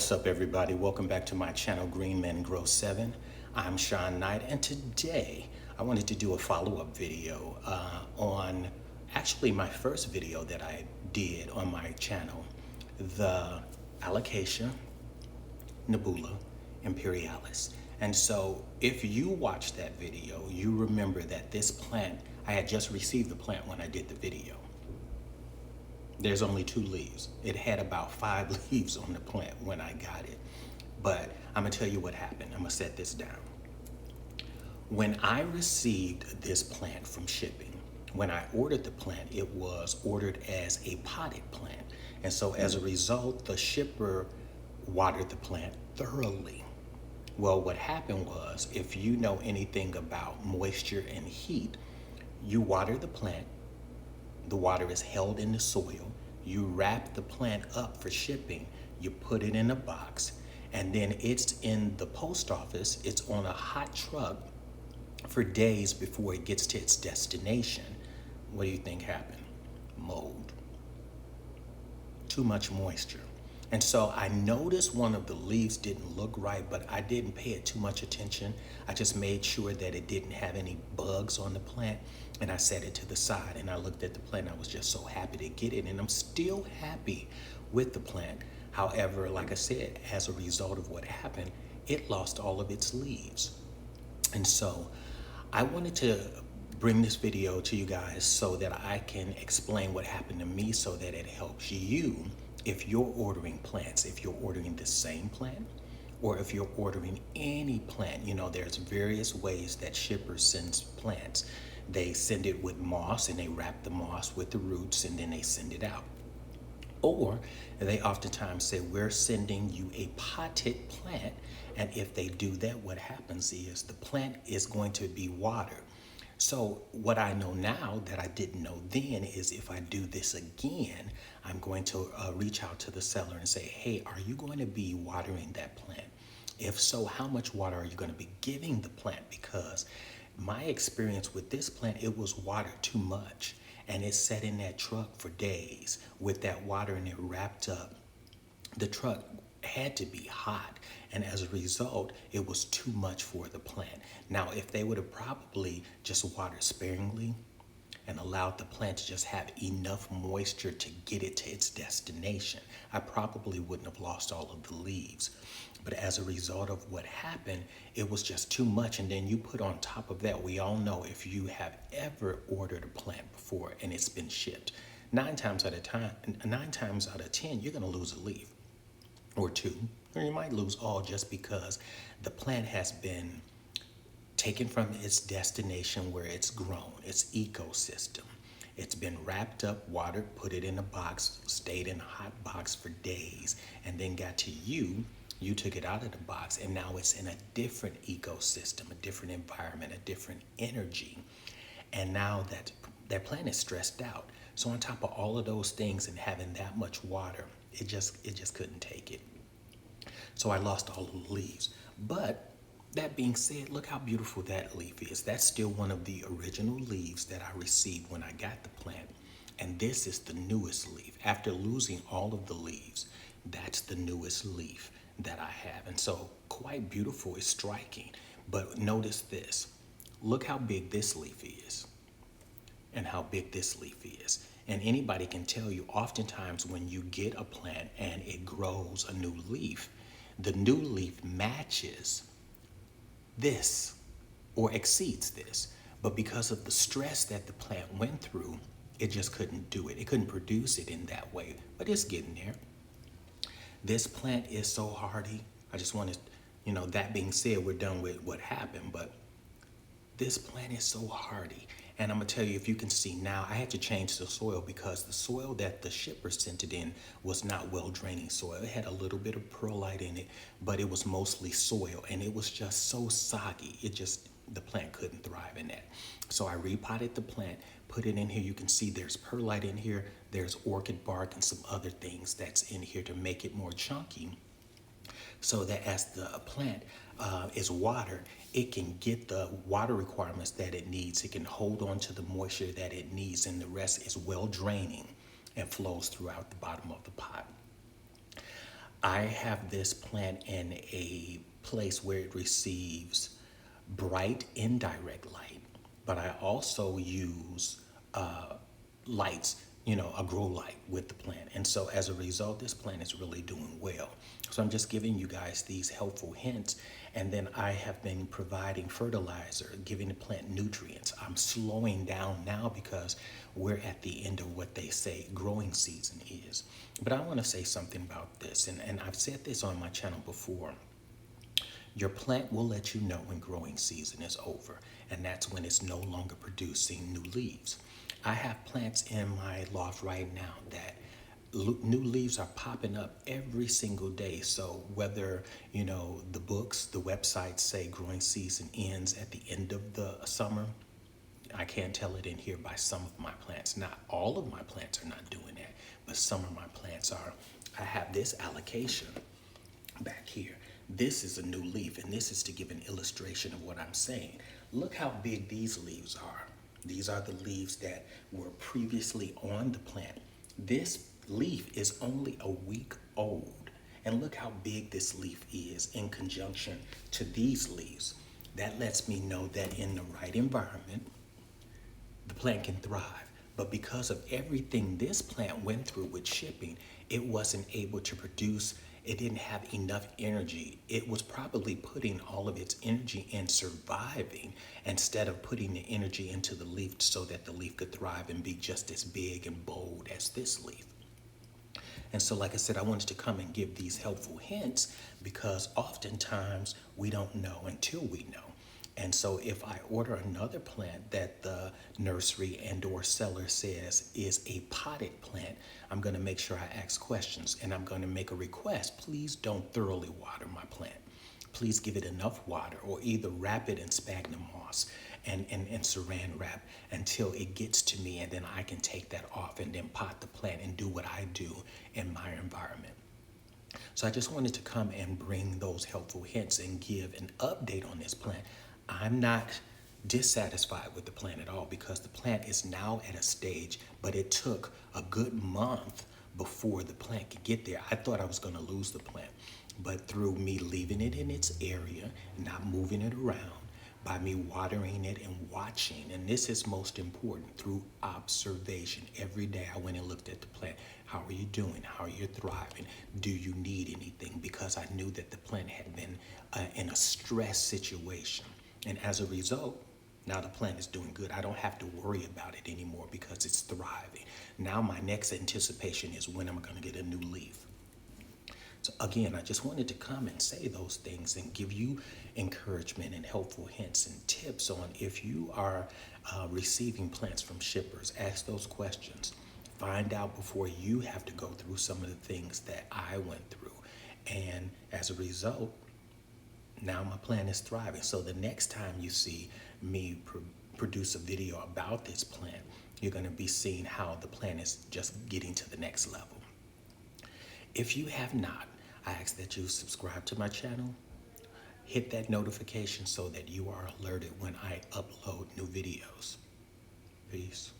What's up, everybody? Welcome back to my channel, Green Men Grow 7. I'm Sean Knight, and today I wanted to do a follow-up video on actually my first video that I did on my channel, the Alocasia Nebula Imperialis. And so if you watched that video, you remember that this plant, I had just received the plant when I did the video. There's only 2 leaves. It had about 5 leaves on the plant when I got it. But I'm gonna tell you what happened. I'm gonna set this down. When I received this plant from shipping, when I ordered the plant, it was ordered as a potted plant. And so as a result, the shipper watered the plant thoroughly. Well, what happened was, if you know anything about moisture and heat, you water the plant, the water is held in the soil, you wrap the plant up for shipping, you put it in a box, and then it's in the post office, it's on a hot truck for days before it gets to its destination. What do you think happened? Mold. Too much moisture. And so I noticed one of the leaves didn't look right, but I didn't pay it too much attention. I just made sure that it didn't have any bugs on the plant, and I set it to the side, and I looked at the plant. I was just so happy to get it, and I'm still happy with the plant. However, like I said, as a result of what happened, it lost all of its leaves. And so I wanted to bring this video to you guys so that I can explain what happened to me, so that it helps you if you're ordering plants, if you're ordering the same plant, or if you're ordering any plant. You know, there's various ways that shippers send plants. They send it with moss, and they wrap the moss with the roots, and then they send it out. Or they oftentimes say, we're sending you a potted plant. And if they do that, what happens is the plant is going to be watered. So what I know now that I didn't know then is, if I do this again, I'm going to reach out to the seller and say, hey, are you going to be watering that plant? If so, how much water are you going to be giving the plant? Because my experience with this plant, it was watered too much, and it sat in that truck for days with that water, and it wrapped up. The truck had to be hot, and as a result, it was too much for the plant. Now, if they would have probably just watered sparingly and allowed the plant to just have enough moisture to get it to its destination, I probably wouldn't have lost all of the leaves. But as a result of what happened, it was just too much. And then you put on top of that, we all know, if you have ever ordered a plant before and it's been shipped, 9 times out of 10, you're gonna lose a leaf or 2, or you might lose all, just because the plant has been taken from its destination where it's grown, its ecosystem. It's been wrapped up, watered, put it in a box, stayed in a hot box for days, and then got to you. You took it out of the box, and now it's in a different ecosystem, a different environment, a different energy. And now that plant is stressed out. So on top of all of those things and having that much water, it just couldn't take it. So I lost all of the leaves. But that being said, look how beautiful that leaf is. That's still one of the original leaves that I received when I got the plant. And this is the newest leaf. After losing all of the leaves, that's the newest leaf that I have. And so quite beautiful, it's striking. But notice this. Look how big this leaf is and how big this leaf is. And anybody can tell you, oftentimes when you get a plant and it grows a new leaf, the new leaf matches this or exceeds this. But because of the stress that the plant went through, it just couldn't do it. It couldn't produce it in that way, but it's getting there. This plant is so hardy. I just wanted, that being said, we're done with what happened, but this plant is so hardy. And I'm gonna tell you, if you can see now, I had to change the soil because the soil that the shipper sent it in was not well draining soil. It had a little bit of perlite in it, but it was mostly soil, and it was just so soggy. The plant couldn't thrive in that. So I repotted the plant, put it in here. You can see there's perlite in here, there's orchid bark and some other things that's in here to make it more chunky, so that as the plant is watered, it can get the water requirements that it needs. It can hold on to the moisture that it needs, and the rest is well draining and flows throughout the bottom of the pot. I have this plant in a place where it receives bright indirect light, but I also use lights, a grow light with the plant. And so as a result, this plant is really doing well. So I'm just giving you guys these helpful hints. And then I have been providing fertilizer, giving the plant nutrients. I'm slowing down now because we're at the end of what they say growing season is. But I want to say something about this, and I've said this on my channel before. Your plant will let you know when growing season is over, and that's when it's no longer producing new leaves. I have plants in my loft right now that new leaves are popping up every single day. So whether, the books, the websites say growing season ends at the end of the summer, I can't tell it in here by some of my plants. Not all of my plants are not doing that, but some of my plants are. I have this alocasia back here. This is a new leaf, and this is to give an illustration of what I'm saying. Look how big these leaves are. These are the leaves that were previously on the plant. This leaf is only a week old, and look how big this leaf is in conjunction to these leaves. That lets me know that in the right environment, the plant can thrive. But because of everything this plant went through with shipping, it wasn't able to produce. It didn't have enough energy. It was probably putting all of its energy in surviving instead of putting the energy into the leaf so that the leaf could thrive and be just as big and bold as this leaf. And so, like I said, I wanted to come and give these helpful hints because oftentimes we don't know until we know. And so if I order another plant that the nursery and or seller says is a potted plant, I'm going to make sure I ask questions, and I'm going to make a request. Please don't thoroughly water my plant. Please give it enough water, or either wrap it in sphagnum moss and saran wrap until it gets to me, and then I can take that off and then pot the plant and do what I do in my environment. So I just wanted to come and bring those helpful hints and give an update on this plant. I'm not dissatisfied with the plant at all because the plant is now at a stage, but it took a good month before the plant could get there. I thought I was going to lose the plant, but through me leaving it in its area, not moving it around, by me watering it and watching, and this is most important, through observation. Every day I went and looked at the plant. How are you doing? How are you thriving? Do you need anything? Because I knew that the plant had been in a stress situation. And as a result, now the plant is doing good. I don't have to worry about it anymore because it's thriving. Now my next anticipation is when I'm going to get a new leaf. So again, I just wanted to come and say those things and give you encouragement and helpful hints and tips on if you are receiving plants from shippers. Ask those questions. Find out before you have to go through some of the things that I went through. And as a result, now my plant is thriving. So the next time you see me produce a video about this plant, you're going to be seeing how the plant is just getting to the next level. If you have not, I ask that you subscribe to my channel, hit that notification so that you are alerted when I upload new videos. Peace.